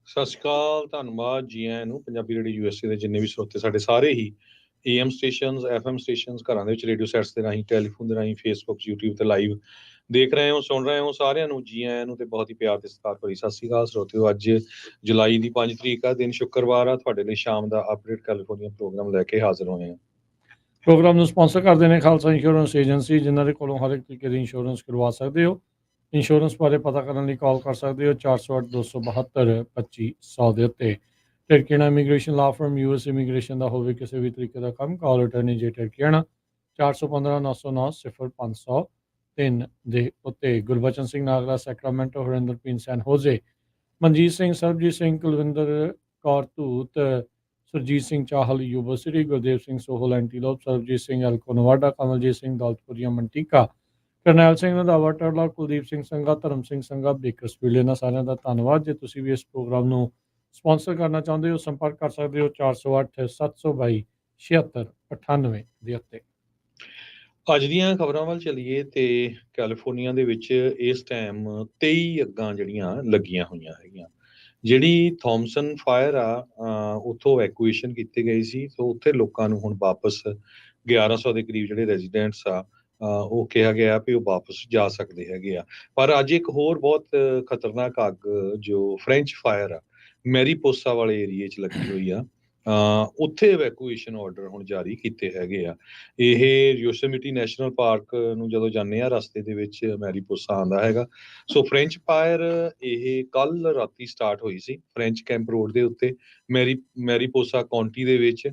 ਸਤਿ ਸ਼੍ਰੀ ਅਕਾਲ, ਧੰਨਵਾਦ ਜੀ ਆਇਆਂ ਨੂੰ। ਪੰਜਾਬੀ ਰੇਡੀਓ ਯੂਐਸਏ ਦੇ ਜਿੰਨੇ ਵੀ ਸਰੋਤੇ ਸਾਡੇ ਸਾਰੇ ਹੀ ਏਐਮ ਸਟੇਸ਼ਨਸ, ਐਫਐਮ ਸਟੇਸ਼ਨਸ, ਘਰਾਂ ਦੇ ਵਿੱਚ ਰੇਡੀਓ ਸੈਟਸ ਦੇ ਰਾਹੀਂ, ਟੈਲੀਫੋਨ ਦੇ ਰਾਹੀਂ, ਫੇਸਬੁੱਕ, ਯੂਟਿਊਬ ਤੇ ਲਾਈਵ ਦੇਖ ਰਹੇ ਹੋ, ਸੁਣ ਰਹੇ ਹੋ, ਸਾਰਿਆਂ ਨੂੰ ਜੀ ਆਇਆਂ ਨੂੰ ਤੇ ਬਹੁਤ ਹੀ ਪਿਆਰ ਤੇ ਸਤਿਕਾਰ ਭਰੀ ਸਤਿ ਸ਼੍ਰੀ ਅਕਾਲ ਸਰੋਤਿਓ। ਅੱਜ ਜੁਲਾਈ ਦੀ 5 ਤਰੀਕ ਆ, ਦਿਨ ਸ਼ੁੱਕਰਵਾਰ ਆ। ਤੁਹਾਡੇ ਲਈ ਸ਼ਾਮ ਦਾ ਅਪਡੇਟ ਕੈਲੀਫੋਰਨੀਆ ਪ੍ਰੋਗਰਾਮ ਲੈ ਕੇ ਹਾਜ਼ਰ ਹੋਏ ਹਾਂ। ਪ੍ਰੋਗਰਾਮ ਨੂੰ ਸਪਾਂਸਰ ਕਰਦੇ ਨੇ ਖਾਲਸਾ ਇੰਸ਼ੋਰੈਂਸ ਏਜੰਸੀ, ਜਿਨ੍ਹਾਂ ਦੇ ਕੋਲੋਂ ਹਰ ਇੱਕ ਤਰੀਕੇ ਦੀ ਇੰਸ਼ੋਰੈਂਸ ਕਰਵਾ ਸਕਦੇ ਹੋ। ਇੰਸ਼ੋਰੈਂਸ ਬਾਰੇ ਪਤਾ ਕਰਨ ਲਈ ਕਾਲ ਕਰ ਸਕਦੇ ਹੋ 408-272-2500 ਦੇ ਉੱਤੇ। ਟਰਕੀਆਣਾ ਇਮੀਗ੍ਰੇਸ਼ਨ ਲਾ ਫਰਮ ਯੂਐਸ ਇਮੀਗ੍ਰੇਸ਼ਨ ਦਾ ਹੋਵੇ ਕਿਸੇ ਵੀ ਤਰੀਕੇ ਦਾ ਕੰਮ, ਕਾਲ ਅਟਰਨੀ ਜੇ ਟਰਕੀਆਣਾ 415-909-0503 ਦੇ ਉੱਤੇ। ਗੁਰਬਚਨ ਸਿੰਘ ਨਾਗਰਾ ਸੈਕਰਾਮੈਂਟੋ, ਹਰਿੰਦਰਪੀਨ ਸੈਨ ਹੋਜ਼ੇ, ਮਨਜੀਤ ਸਿੰਘ, ਸਰਬਜੀਤ ਸਿੰਘ, ਕੁਲਵਿੰਦਰ ਕੌਰ ਧੂਤ, ਸੁਰਜੀਤ ਸਿੰਘ ਚਾਹਲ ਯੂਬਾ ਸਿਟੀ, ਗੁਰਦੇਵ ਸਿੰਘ ਸੋਹਲ ਐਂਟੀਲੋਪ, ਸਰਬਜੀਤ ਸਿੰਘ ਐਲਕੋ ਨਵਾਡਾ, ਕਮਲਜੀਤ ਸਿੰਘ ਦੌਲਤਪੁਰੀਆ ਮੰਟੀਕਾ, ਕਰਨੈਲ ਸਿੰਘ ਰੰਧਾਵਾ ਟਰਲਾ, ਕੁਲਦੀਪ ਸਿੰਘ ਸੰਘਾ, ਧਰਮ ਸਿੰਘ ਸੰਘਾ ਬੇਕਰਸਫੀਲਡ। ਇਹਨਾਂ ਸਾਰਿਆਂ ਦਾ ਧੰਨਵਾਦ। ਜੇ ਤੁਸੀਂ ਵੀ ਇਸ ਪ੍ਰੋਗਰਾਮ ਨੂੰ ਸਪਾਂਸਰ ਕਰਨਾ ਚਾਹੁੰਦੇ ਹੋ, ਸੰਪਰਕ ਕਰ ਸਕਦੇ ਹੋ 408-722-7698 ਦੇ ਉੱਤੇ। ਅੱਜ ਦੀਆਂ ਖਬਰਾਂ ਵੱਲ ਚੱਲੀਏ ਤੇ ਕੈਲੀਫੋਰਨੀਆ ਦੇ ਵਿੱਚ ਇਸ ਟਾਈਮ 23 ਅੱਗਾਂ ਜਿਹੜੀਆਂ ਲੱਗੀਆਂ ਹੋਈਆਂ ਹੈਗੀਆਂ। ਜਿਹੜੀ ਥੋਮਸਨ ਫਾਇਰ ਆ, ਉੱਥੋਂ ਐਵੈਕੂਏਸ਼ਨ ਕੀਤੀ ਗਈ ਸੀ, ਸੋ ਉੱਥੇ ਲੋਕਾਂ ਨੂੰ ਹੁਣ ਵਾਪਸ 1100 ਦੇ ਕਰੀਬ ਜਿਹੜੇ ਰੈਜ਼ੀਡੈਂਟਸ ਆ, ਉਹ ਕਿਹਾ ਗਿਆ ਵੀ ਉਹ ਵਾਪਸ ਜਾ ਸਕਦੇ ਹੈਗੇ ਆ। ਪਰ ਅੱਜ ਇੱਕ ਹੋਰ ਬਹੁਤ ਖਤਰਨਾਕ ਅੱਗ ਜੋ ਫ੍ਰੈਂਚ ਫਾਇਰ ਆ, ਮੈਰੀਪੋਸਾ ਵਾਲੇ ਏਰੀਏ 'ਚ ਲੱਗੀ ਹੋਈ ਆ, ਉੱਥੇ ਇਵੈਕੂਏਸ਼ਨ ਆਰਡਰ ਹੁਣ ਜਾਰੀ ਕੀਤੇ ਹੈਗੇ ਆ। ਇਹ ਯੋਸੇਮਿਟੀ ਨੈਸ਼ਨਲ ਪਾਰਕ ਨੂੰ ਜਦੋਂ ਜਾਂਦੇ ਆ, ਰਸਤੇ ਦੇ ਵਿੱਚ ਮੈਰੀਪੋਸਾ ਆਉਂਦਾ ਹੈਗਾ। ਸੋ ਫ੍ਰੈਂਚ ਫਾਇਰ ਇਹ ਕੱਲ ਰਾਤੀ ਸਟਾਰਟ ਹੋਈ ਸੀ ਫ੍ਰੈਂਚ ਕੈਂਪ ਰੋਡ ਦੇ ਉੱਤੇ, ਮੈਰੀਪੋਸਾ ਕਾਉਂਟੀ ਦੇ ਵਿੱਚ,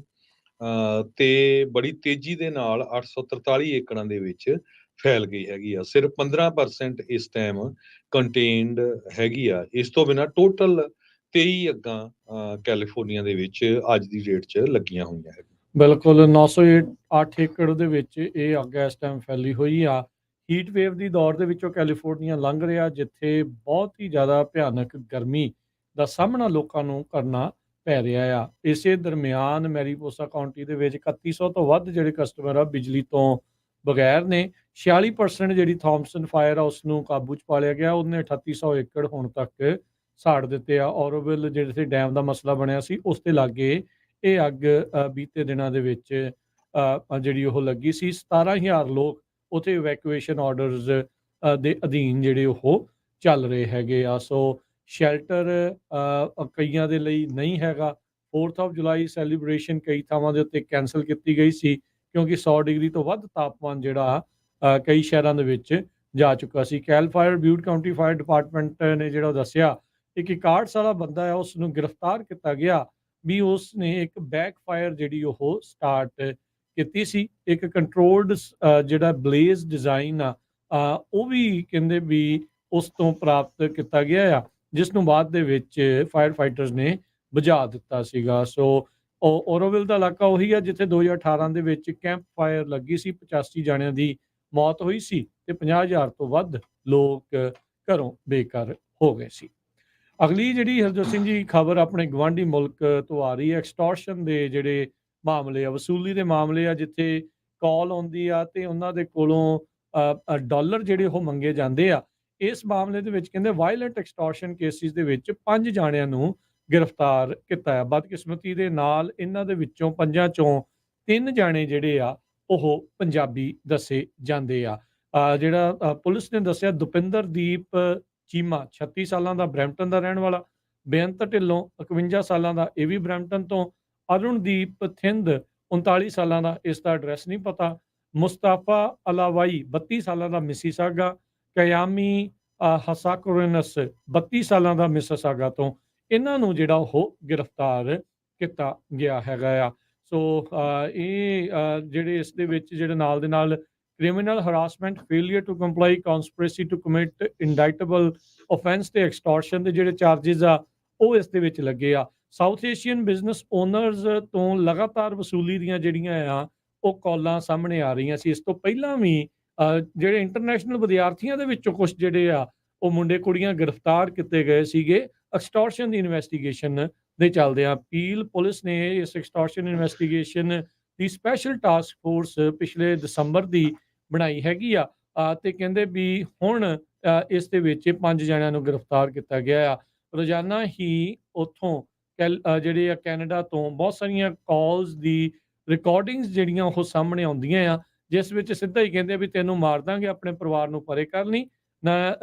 ਤੇ ਬੜੀ ਤੇਜ਼ੀ ਦੇ ਨਾਲ 843 ਏਕੜਾਂ ਦੇ ਵਿੱਚ ਫੈਲ ਗਈ ਹੈਗੀ ਆ। ਸਿਰਫ 15% ਇਸ ਟਾਈਮ ਕੰਟੇਨਡ ਹੈਗੀ ਆ। ਇਸ ਤੋਂ ਬਿਨਾਂ ਟੋਟਲ 23 ਅੱਗਾਂ ਕੈਲੀਫੋਰਨੀਆ ਦੇ ਵਿੱਚ ਅੱਜ ਦੀ ਡੇਟ 'ਚ ਲੱਗੀਆਂ ਹੋਈਆਂ ਹੈ। ਬਿਲਕੁਲ 908 ਏਕੜ ਦੇ ਵਿੱਚ ਇਹ ਅੱਗ ਇਸ ਟਾਈਮ ਫੈਲੀ ਹੋਈ ਆ। ਹੀਟ ਵੇਵ ਦੀ ਦੌਰ ਦੇ ਵਿੱਚੋਂ ਕੈਲੀਫੋਰਨੀਆ ਲੰਘ ਰਿਹਾ, ਜਿੱਥੇ ਬਹੁਤ ਹੀ ਜ਼ਿਆਦਾ ਭਿਆਨਕ ਗਰਮੀ ਦਾ ਸਾਹਮਣਾ ਲੋਕਾਂ ਨੂੰ ਕਰਨਾ ਪੈ ਰਿਹਾ ਆ। ਇਸੇ ਦਰਮਿਆਨ ਮੈਰੀਪੋਸਾ ਕਾਉਂਟੀ ਦੇ ਵਿੱਚ 3100 ਤੋਂ ਵੱਧ ਜਿਹੜੇ ਕਸਟਮਰ ਆ ਬਿਜਲੀ ਤੋਂ ਬਗੈਰ ਨੇ। 46% ਜਿਹੜੀ ਥੋਮਸਨ ਫਾਇਰ ਆ ਉਸ ਨੂੰ ਕਾਬੂ 'ਚ ਪਾ ਲਿਆ ਗਿਆ। ਉਹਨੇ 3800 ਏਕੜ ਹੁਣ ਤੱਕ ਸਾੜ ਦਿੱਤੇ ਆ। ਔਰੋਵਿਲ ਜਿਹੜੇ ਡੈਮ ਦਾ ਮਸਲਾ ਬਣਿਆ ਸੀ, ਉਸ ਦੇ ਲਾਗੇ ਇਹ ਅੱਗ ਬੀਤੇ ਦਿਨਾਂ ਦੇ ਵਿੱਚ ਜਿਹੜੀ ਉਹ ਲੱਗੀ ਸੀ। 17000 ਲੋਕ ਉੱਥੇ ਇਵੈਕੂਏਸ਼ਨ ਆਰਡਰਸ ਦੇ ਅਧੀਨ ਜਿਹੜੇ ਉਹ ਚੱਲ ਰਹੇ ਹੈਗੇ ਆ। ਸੋ ਸ਼ੈਲਟਰ ਕਈਆਂ ਦੇ ਲਈ ਨਹੀਂ ਹੈਗਾ। 4th ਆਫ ਜੁਲਾਈ ਸੈਲੀਬ੍ਰੇਸ਼ਨ ਕਈ ਥਾਵਾਂ ਦੇ ਉੱਤੇ ਕੈਂਸਲ ਕੀਤੀ ਗਈ ਸੀ, ਕਿਉਂਕਿ 100 ਡਿਗਰੀ ਤੋਂ ਵੱਧ ਤਾਪਮਾਨ ਜਿਹੜਾ ਕਈ ਸ਼ਹਿਰਾਂ ਦੇ ਵਿੱਚ ਜਾ ਚੁੱਕਾ ਸੀ। ਕੈਲ ਫਾਇਰ ਬਿਊਟ ਕਾਉਂਟੀ ਫਾਇਰ ਡਿਪਾਰਟਮੈਂਟ ਨੇ ਜਿਹੜਾ ਦੱਸਿਆ, ਇੱਕ 61 ਸਾਲਾ ਬੰਦਾ ਹੈ, ਉਸ ਨੂੰ ਗ੍ਰਿਫਤਾਰ ਕੀਤਾ ਗਿਆ ਵੀ ਉਸ ਨੇ ਇੱਕ ਬੈਕ ਫਾਇਰ ਜਿਹੜੀ ਉਹ ਸਟਾਰਟ ਕੀਤੀ ਸੀ। ਇੱਕ ਕੰਟਰੋਲਡ ਜਿਹੜਾ ਬਲੇਜ਼ ਡਿਜ਼ਾਈਨ ਆ, ਉਹ ਵੀ ਕਹਿੰਦੇ ਵੀ ਉਸ ਤੋਂ ਪ੍ਰਾਪਤ ਕੀਤਾ ਗਿਆ ਆ, ਜਿਸ ਨੂੰ ਬਾਅਦ ਦੇ ਵਿੱਚ ਫਾਇਰ ਫਾਈਟਰਸ ਨੇ ਬੁਝਾ ਦਿੱਤਾ ਸੀਗਾ। ਸੋ ਔਰੋਵਿਲ ਦਾ ਇਲਾਕਾ ਉਹੀ ਆ ਜਿੱਥੇ 2018 ਦੇ ਵਿੱਚ ਕੈਂਪ ਫਾਇਰ ਲੱਗੀ ਸੀ, 85 ਜਾਣਿਆਂ ਦੀ ਮੌਤ ਹੋਈ ਸੀ ਤੇ 50,000 ਤੋਂ ਵੱਧ ਲੋਕ ਘਰੋਂ ਬੇਘਰ ਹੋ ਗਏ ਸੀ। ਅਗਲੀ ਜਿਹੜੀ ਹਰਜੋਤ ਸਿੰਘ ਜੀ ਖਬਰ ਆਪਣੇ ਗਵਾਂਢੀ ਮੁਲਕ ਤੋਂ ਆ ਰਹੀ ਹੈ। ਐਕਸਟੋਰਸ਼ਨ ਦੇ ਜਿਹੜੇ ਮਾਮਲੇ ਆ, ਵਸੂਲੀ ਦੇ ਮਾਮਲੇ ਆ, ਜਿੱਥੇ ਕਾਲ ਆਉਂਦੀ ਆ ਤੇ ਉਹਨਾਂ ਦੇ ਕੋਲੋਂ ਡਾਲਰ ਜਿਹੜੇ ਉਹ ਮੰਗੇ ਜਾਂਦੇ ਆ। ਇਸ ਮਾਮਲੇ ਦੇ ਵਿੱਚ ਕਹਿੰਦੇ ਵਾਇਲੈਂਟ ਐਕਸਟੋਰਸ਼ਨ ਕੇਸਿਸ ਦੇ ਵਿੱਚ 5 ਜਾਣਿਆਂ ਨੂੰ ਗ੍ਰਿਫਤਾਰ ਕੀਤਾ ਹੈ। ਬਦਕਿਸਮਤੀ ਦੇ ਨਾਲ ਇਹਨਾਂ ਦੇ ਵਿੱਚੋਂ 5 ਚੋਂ 3 ਜਾਣੇ ਜਿਹੜੇ ਆ ਉਹ ਪੰਜਾਬੀ ਦੱਸੇ ਜਾਂਦੇ ਆ। ਜਿਹੜਾ ਪੁਲਿਸ ਨੇ ਦੱਸਿਆ, ਦੁਪਿੰਦਰਦੀਪ ਚੀਮਾ 36 ਸਾਲਾਂ ਦਾ, ਬਰੈਂਪਟਨ ਦਾ ਰਹਿਣ ਵਾਲਾ। ਬੇਅੰਤ ਢਿੱਲੋਂ 51 ਸਾਲਾਂ ਦਾ, ਇਹ ਵੀ ਬਰੈਂਪਟਨ ਤੋਂ। ਅਰੁਣਦੀਪ ਥਿੰਦ 39 ਸਾਲਾਂ ਦਾ, ਇਸ ਦਾ ਐਡਰੈਸ ਨਹੀਂ ਪਤਾ। ਮੁਸਤਾਫਾ ਅਲਾਵਾਈ 32 ਸਾਲਾਂ ਦਾ, ਮਿਸੀਸਾਗਾ। ਕਯਾਮੀ ਹਸਾਕੋਰਨਸ 32 ਸਾਲਾਂ ਦਾ, ਮਿਸੀਸਾਗਾ ਤੋਂ। ਇਹਨਾਂ ਨੂੰ ਜਿਹੜਾ ਉਹ ਗ੍ਰਿਫਤਾਰ ਕੀਤਾ ਗਿਆ ਹੈਗਾ ਆ। ਸੋ ਇਹ ਜਿਹੜੇ ਇਸ ਦੇ ਵਿੱਚ ਜਿਹੜੇ ਨਾਲ ਦੇ ਨਾਲ criminal harassment, failure to comply, conspiracy to commit indictable offense ਤੇ ਐਕਸਟੋਰਸ਼ਨ ਦੇ ਜਿਹੜੇ ਚਾਰजेस ਆ ਉਹ ਇਸ ਦੇ ਵਿੱਚ ਲੱਗੇ ਆ। ਸਾਊਥ ਏਸ਼ੀਅਨ ਬਿਜ਼ਨਸ ਓਨਰਸ ਤੋਂ ਲਗਾਤਾਰ ਵਸੂਲੀ ਦੀਆਂ ਜਿਹੜੀਆਂ ਆ ਉਹ ਕਾਲਾਂ ਸਾਹਮਣੇ ਆ ਰਹੀਆਂ ਸੀ। ਇਸ ਤੋਂ ਪਹਿਲਾਂ ਵੀ ਜਿਹੜੇ ਇੰਟਰਨੈਸ਼ਨਲ ਵਿਦਿਆਰਥੀਆਂ ਦੇ ਵਿੱਚੋਂ ਕੁਝ ਜਿਹੜੇ ਆ ਉਹ ਮੁੰਡੇ ਕੁੜੀਆਂ ਗ੍ਰਿਫਤਾਰ ਕੀਤੇ ਗਏ ਸੀਗੇ ਐਕਸਟੋਰਸ਼ਨ ਦੀ ਇਨਵੈਸਟੀਗੇਸ਼ਨ ਦੇ ਚੱਲਦਿਆਂ। ਪੀਲ ਪੁਲਿਸ ਨੇ ਇਸ ਐਕਸਟੋਰਸ਼ਨ ਇਨਵੈਸਟੀਗੇਸ਼ਨ ਦੀ ਸਪੈਸ਼ਲ ਟਾਸਕ ਫੋਰਸ ਪਿਛਲੇ ਦਸੰਬਰ ਦੀ ਬਣਾਈ ਹੈਗੀ ਆ ਤੇ ਕਹਿੰਦੇ ਵੀ ਹੁਣ ਇਸ ਦੇ ਵਿੱਚ 5 ਜਣਿਆਂ ਨੂੰ ਗ੍ਰਿਫਤਾਰ ਕੀਤਾ ਗਿਆ ਆ। ਰੋਜ਼ਾਨਾ ਹੀ ਉੱਥੋਂ ਜਿਹੜੇ ਆ ਕੈਨੇਡਾ ਤੋਂ ਬਹੁਤ ਸਾਰੀਆਂ ਕਾਲਸ ਦੀ ਰਿਕਾਰਡਿੰਗਸ ਜਿਹੜੀਆਂ ਉਹ ਸਾਹਮਣੇ ਆਉਂਦੀਆਂ ਆ, ਜਿਸ ਵਿੱਚ ਸਿੱਧਾ ਹੀ ਕਹਿੰਦੇ ਆ ਵੀ ਤੈਨੂੰ ਮਾਰ ਦਾਂਗੇ, ਆਪਣੇ ਪਰਿਵਾਰ ਨੂੰ ਪਰੇ ਕਰ ਲਈ, ਨਾ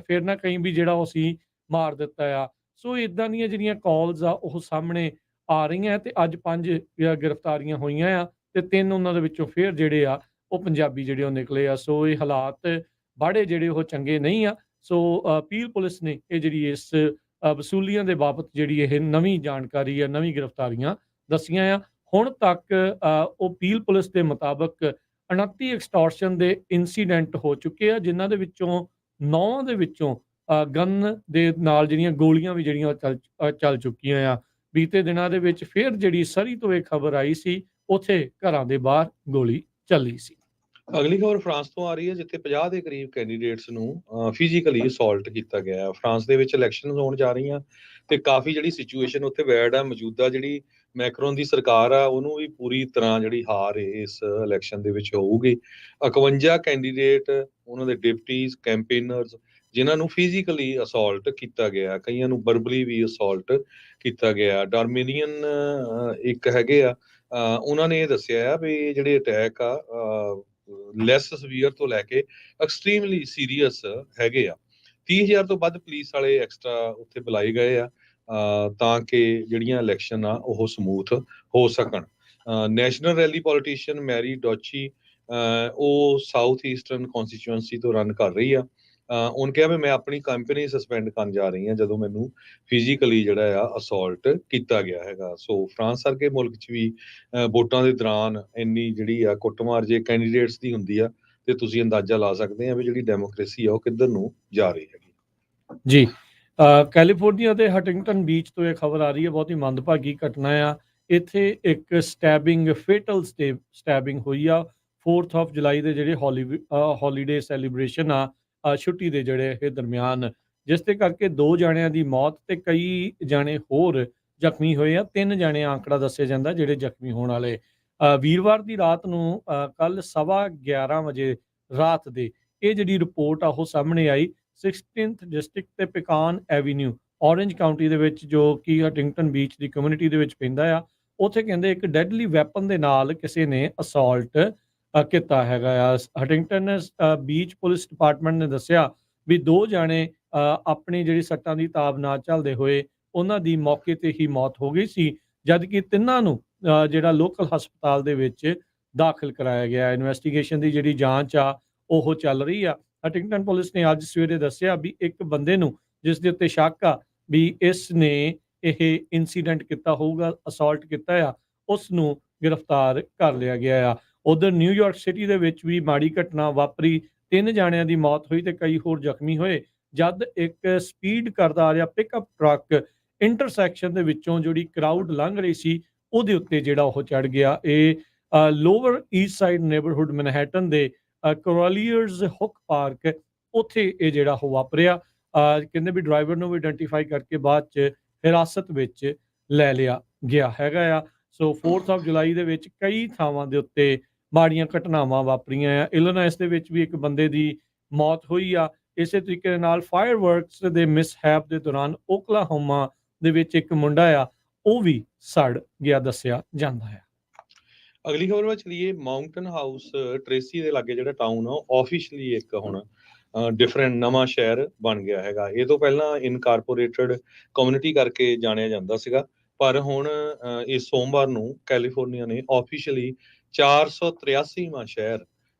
ਫਿਰ ਨਾ ਕहीं ਵੀ ਜਿਹੜਾ ਉਹ ਅਸੀਂ ਮਾਰ ਦਿੱਤਾ ਆ। ਸੋ ਇਦਾਂ ਦੀਆਂ ਜਿਹੜੀਆਂ ਕਾਲਸ ਆ ਉਹ ਸਾਹਮਣੇ ਆ ਰਹੀਆਂ ਤੇ ਅੱਜ 5 ਗ੍ਰਿਫਤਾਰੀਆਂ ਹੋਈਆਂ ਆ ਤੇ 3 ਉਹਨਾਂ ਦੇ ਵਿੱਚੋਂ ਫਿਰ ਜਿਹੜੇ ਆ ਉਹ ਪੰਜਾਬੀ ਜਿਹੜੇ ਉਹ ਨਿਕਲੇ ਆ। ਸੋ ਇਹ ਹਾਲਾਤ ਬਾੜੇ ਜਿਹੜੇ ਉਹ ਚੰਗੇ ਨਹੀਂ ਆ। ਸੋ ਪੀਲ ਪੁਲਿਸ ਨੇ ਇਹ ਜਿਹੜੀ ਇਸ ਵਸੂਲੀਆਂ ਦੇ ਬਾਬਤ ਜਿਹੜੀ ਇਹ ਨਵੀਂ ਜਾਣਕਾਰੀ ਆ, ਨਵੀਂ ਗ੍ਰਿਫਤਾਰੀਆਂ ਦੱਸੀਆਂ ਆ। ਹੁਣ ਤੱਕ ਉਹ ਪੀਲ ਪੁਲਿਸ ਦੇ ਮੁਤਾਬਕ 29 ਐਕਸਟੋਰਸ਼ਨ ਦੇ ਇਨਸੀਡੈਂਟ ਹੋ ਚੁੱਕੇ ਆ, ਜਿਨ੍ਹਾਂ ਦੇ ਵਿੱਚੋਂ 9 ਦੇ ਵਿੱਚੋਂ ਗਨ ਦੇ ਨਾਲ ਜਿਹੜੀਆਂ ਗੋਲੀਆਂ ਵੀ ਜਿਹੜੀਆਂ ਚੱਲ ਚੁੱਕੀਆਂ ਆ। ਬੀਤੇ ਦਿਨਾਂ ਦੇ ਵਿੱਚ ਫਿਰ ਜਿਹੜੀ ਸਰੀ ਤੋਂ ਇਹ ਖਬਰ ਆਈ ਸੀ, ਉੱਥੇ ਘਰਾਂ ਦੇ ਬਾਹਰ ਗੋਲੀ ਚੱਲੀ ਸੀ। ਅਗਲੀ ਖਬਰ ਫਰਾਂਸ ਤੋਂ ਆ ਰਹੀ ਹੈ, ਜਿੱਥੇ 50 ਦੇ ਕਰੀਬ ਕੈਂਡੀਡੇਟਸ ਨੂੰ ਫਿਜ਼ੀਕਲੀ ਅਸੌਲਟ ਕੀਤਾ ਗਿਆ ਹੈ। ਫਰਾਂਸ ਦੇ ਵਿੱਚ ਇਲੈਕਸ਼ਨਸ ਹੋਣ ਜਾ ਰਹੀਆਂ ਤੇ ਕਾਫੀ ਜਿਹੜੀ ਸਿਚੁਏਸ਼ਨ ਉੱਥੇ ਵੈਡ ਆ। ਮੌਜੂਦਾ ਜਿਹੜੀ ਮੈਕਰੋਨ ਦੀ ਸਰਕਾਰ ਆ, ਉਹਨੂੰ ਵੀ ਪੂਰੀ ਤਰ੍ਹਾਂ ਜਿਹੜੀ ਹਾਰ ਇਸ ਇਲੈਕਸ਼ਨ ਦੇ ਵਿੱਚ ਹੋਊਗੀ। 51 ਕੈਂਡੀਡੇਟ, ਉਹਨਾਂ ਦੇ ਡਿਪਟੀਜ਼, ਕੈਂਪੇਨਰਸ, ਜਿਨ੍ਹਾਂ ਨੂੰ ਫਿਜ਼ੀਕਲੀ ਅਸੌਲਟ ਕੀਤਾ ਗਿਆ, ਕਈਆਂ ਨੂੰ ਵਰਬਲੀ ਵੀ ਅਸੌਲਟ ਕੀਤਾ ਗਿਆ। ਡਾਰਮੀਨੀਅਨ ਇੱਕ ਹੈਗੇ ਆ, ਉਹਨਾਂ ਨੇ ਇਹ ਦੱਸਿਆ ਆ ਵੀ ਜਿਹੜੇ ਅਟੈਕ ਆ ਲੈਸ ਸਵੀਅਰ ਤੋਂ ਲੈ ਕੇ ਐਕਸਟ੍ਰੀਮਲੀ ਸੀਰੀਅਸ ਹੈਗੇ ਆ। 30,000 ਤੋਂ ਵੱਧ ਪੁਲਿਸ ਵਾਲੇ ਐਕਸਟਰਾ ਉੱਥੇ ਬੁਲਾਏ ਗਏ ਆ ਤਾਂ ਕਿ ਜਿਹੜੀਆਂ ਇਲੈਕਸ਼ਨ ਆ ਉਹ ਸਮੂਥ ਹੋ ਸਕਣ। ਨੈਸ਼ਨਲ ਰੈਲੀ ਪੋਲੀਟੀਸ਼ੀਅਨ ਮੈਰੀ ਡੋਚੀ, ਉਹ ਸਾਊਥ ਈਸਟਰਨ ਕੌਂਸਟੀਚੁਐਂਸੀ ਤੋਂ ਰਨ ਕਰ ਰਹੀ ਆ। ਉਹਨੇ ਕਿਹਾ ਵੀ ਮੈਂ ਆਪਣੀ ਕੰਪਨੀ ਸਸਪੈਂਡ ਕਰਨ ਜਾ ਰਹੀ ਹਾਂ ਜਦੋਂ ਮੈਨੂੰ ਫਿਜ਼ੀਕਲੀ ਜਿਹੜਾ ਆ ਅਸੌਲਟ ਕੀਤਾ ਗਿਆ ਹੈਗਾ। ਸੋ ਫਰਾਂਸ ਵਰਗੇ ਮੁਲਕ 'ਚ ਵੀ ਵੋਟਾਂ ਦੇ ਦੌਰਾਨ ਇੰਨੀ ਜਿਹੜੀ ਆ ਕੁੱਟਮਾਰ ਜੇ ਕੈਂਡੀਡੇਟਸ ਦੀ ਹੁੰਦੀ ਆ ਤੇ ਤੁਸੀਂ ਅੰਦਾਜ਼ਾ ਲਾ ਸਕਦੇ ਆ ਵੀ ਜਿਹੜੀ ਡੈਮੋਕ੍ਰੇਸੀ ਆ ਉਹ ਕਿੱਧਰ ਨੂੰ ਜਾ ਰਹੀ ਹੈਗੀ। ਜੀ, ਕੈਲੀਫੋਰਨੀਆ ਦੇ ਹਟਿੰਗਟਨ ਬੀਚ ਤੋਂ ਇਹ ਖਬਰ ਆ ਰਹੀ ਹੈ, ਬਹੁਤ ਹੀ ਮੰਦਭਾਗੀ ਘਟਨਾ ਆ। ਇੱਥੇ ਇੱਕ ਫੇਟਲ ਸਟੈਬਿੰਗ ਹੋਈ ਆ 4th ਆਫ ਜੁਲਾਈ ਦੇ ਜਿਹੜੇ ਹੌਲੀਡੇ ਸੈਲੀਬ੍ਰੇਸ਼ਨ ਆ, ਛੁੱਟੀ ਦੇ ਜਿਹੜੇ ਇਹ ਦਰਮਿਆਨ, ਜਿਸ ਦੇ ਕਰਕੇ 2 ਜਾਣਿਆਂ ਦੀ ਮੌਤ ਤੇ ਕਈ ਜਾਣੇ ਹੋਰ ਜ਼ਖਮੀ ਹੋਏ ਆ। 3 ਜਾਣੇ ਆਂਕੜਾ ਦੱਸਿਆ ਜਾਂਦਾ ਜਿਹੜੇ ਜ਼ਖਮੀ ਹੋਣ ਵਾਲੇ। ਵੀਰਵਾਰ ਦੀ ਰਾਤ ਨੂੰ ਕੱਲ 11:15 ਵਜੇ ਰਾਤ ਦੇ ਇਹ ਜਿਹੜੀ ਰਿਪੋਰਟ ਆ ਉਹ ਸਾਹਮਣੇ ਆਈ। 16th ਡਿਸਟ੍ਰਿਕਟ ਤੇ ਪਿਕਾਨ ਐਵੀਨਿਊ, ਔਰੇਂਜ ਕਾਉਂਟੀ ਦੇ ਵਿੱਚ, ਜੋ ਕਿ ਹਟਿੰਗਟਨ ਬੀਚ ਦੀ ਕਮਿਊਨਿਟੀ ਦੇ ਵਿੱਚ ਪੈਂਦਾ ਆ। ਉੱਥੇ ਕਹਿੰਦੇ ਇੱਕ ਡੈਡਲੀ ਵੈਪਨ ਦੇ ਨਾਲ ਕਿਸੇ ਨੇ ਅਸੌਲਟ ਕੀਤਾ ਹੈਗਾ ਆ। ਹਟਿੰਗਟਨ ਬੀਚ ਪੁਲਿਸ ਡਿਪਾਰਟਮੈਂਟ ਨੇ ਦੱਸਿਆ ਵੀ 2 ਜਾਣੇ ਆਪਣੀ ਜਿਹੜੀ ਸੱਟਾਂ ਦੀ ਤਾਬ ਨਾ ਝੱਲਦੇ ਹੋਏ ਉਹਨਾਂ ਦੀ ਮੌਕੇ ਤੇ ਹੀ ਮੌਤ ਹੋ ਗਈ ਸੀ, ਜਦਕਿ 3 ਨੂੰ ਜਿਹੜਾ ਲੋਕਲ ਹਸਪਤਾਲ ਦੇ ਵਿੱਚ ਦਾਖਲ ਕਰਾਇਆ ਗਿਆ। ਇਨਵੈਸਟੀਗੇਸ਼ਨ ਦੀ ਜਿਹੜੀ ਜਾਂਚ ਆ ਉਹ ਚੱਲ ਰਹੀ ਆ। ਹਟਿੰਗਟਨ ਪੁਲਿਸ ਨੇ ਅੱਜ ਸਵੇਰੇ ਦੱਸਿਆ ਵੀ ਇੱਕ ਬੰਦੇ ਨੂੰ, ਜਿਸ ਦੇ ਉੱਤੇ ਸ਼ੱਕ ਆ ਵੀ ਇਸ ਨੇ ਇਹ ਇਨਸੀਡੈਂਟ ਕੀਤਾ ਹੋਊਗਾ, ਅਸੌਲਟ ਕੀਤਾ ਆ, ਉਸ ਨੂੰ ਗ੍ਰਿਫਤਾਰ ਕਰ ਲਿਆ ਗਿਆ ਆ। ਉਧਰ ਨਿਊਯਾਰਕ ਸਿਟੀ ਦੇ ਵਿੱਚ ਵੀ ਮਾੜੀ ਘਟਨਾ ਵਾਪਰੀ, 3 ਜਾਣਿਆਂ ਦੀ ਮੌਤ ਹੋਈ ਤੇ ਕਈ ਹੋਰ ਜ਼ਖਮੀ ਹੋਏ, ਜਦ ਇੱਕ ਸਪੀਡ ਕਰਦਾ ਆ ਰਿਹਾ ਪਿਕਅਪ ਟਰੱਕ ਇੰਟਰਸੈਕਸ਼ਨ ਦੇ ਵਿੱਚੋਂ ਜਿਹੜੀ ਕਰਾਊਡ ਲੰਘ ਰਹੀ ਸੀ ਉਹਦੇ ਉੱਤੇ ਜਿਹੜਾ ਉਹ ਚੜ ਗਿਆ। ਇਹ lower East side neighbourhood Manhattan ਦੇ ਕੋਰਾਲੀਅਰਸ ਹੁੱਕ ਪਾਰਕ, ਉੱਥੇ ਇਹ ਜਿਹੜਾ ਉਹ ਵਾਪਰਿਆ। ਕਹਿੰਦੇ ਵੀ ਡਰਾਈਵਰ ਨੂੰ ਵੀ ਆਇਡੈਂਟੀਫਾਈ ਕਰਕੇ ਬਾਅਦ 'ਚ ਹਿਰਾਸਤ ਵਿੱਚ ਲੈ ਲਿਆ ਗਿਆ ਹੈਗਾ ਆ। ਸੋ 4th ਆਫ ਜੁਲਾਈ ਦੇ ਵਿੱਚ ਕਈ ਥਾਵਾਂ ਦੇ ਉੱਤੇ ਮਾੜੀਆਂ ਘਟਨਾਵਾਂ ਵਾਪਰੀਆਂ ਆ। ਇਲੀਨੋਇਸ ਦੇ ਵਿੱਚ ਵੀ ਇੱਕ ਬੰਦੇ ਦੀ ਮੌਤ ਹੋਈ ਆ। ਇਸੇ ਤਰੀਕੇ ਦੇ ਨਾਲ ਫਾਇਰਵਰਕਸ ਦੇ ਮਿਸਹੈਪ ਦੇ ਦੌਰਾਨ ਓਕਲਾਹੋਮਾ ਦੇ ਵਿੱਚ ਇੱਕ ਮੁੰਡਾ ਆ, ਉਹ ਵੀ ਸੜ ਗਿਆ ਦੱਸਿਆ ਜਾਂਦਾ ਹੈ। ਅਗਲੀ ਖਬਰ ਵੱਲ ਚਲੀਏ। ਮਾਊਂਟਨ ਹਾਊਸ ਟ੍ਰੇਸੀ ਦੇ ਲਾਗੇ ਜਿਹੜਾ ਟਾਊਨ ਆ, ਆਫੀਸ਼ੀਅਲੀ ਇੱਕ ਹੁਣ ਡਿਫਰੈਂਟ ਨਵਾਂ ਸ਼ਹਿਰ ਬਣ ਗਿਆ ਹੈਗਾ। ਇਹ ਤੋਂ ਪਹਿਲਾਂ ਇਨਕਾਰਪੋਰੇਟਡ ਕਮਿਊਨਿਟੀ ਕਰਕੇ ਜਾਣਿਆ ਜਾਂਦਾ ਸੀਗਾ, ਪਰ ਹੁਣ ਇਸ ਸੋਮਵਾਰ ਨੂੰ ਕੈਲੀਫੋਰਨੀਆ ਨੇ ਆਫੀਸ਼ੀਅਲੀ 483ਵਾਂ ਸ਼ਹਿਰ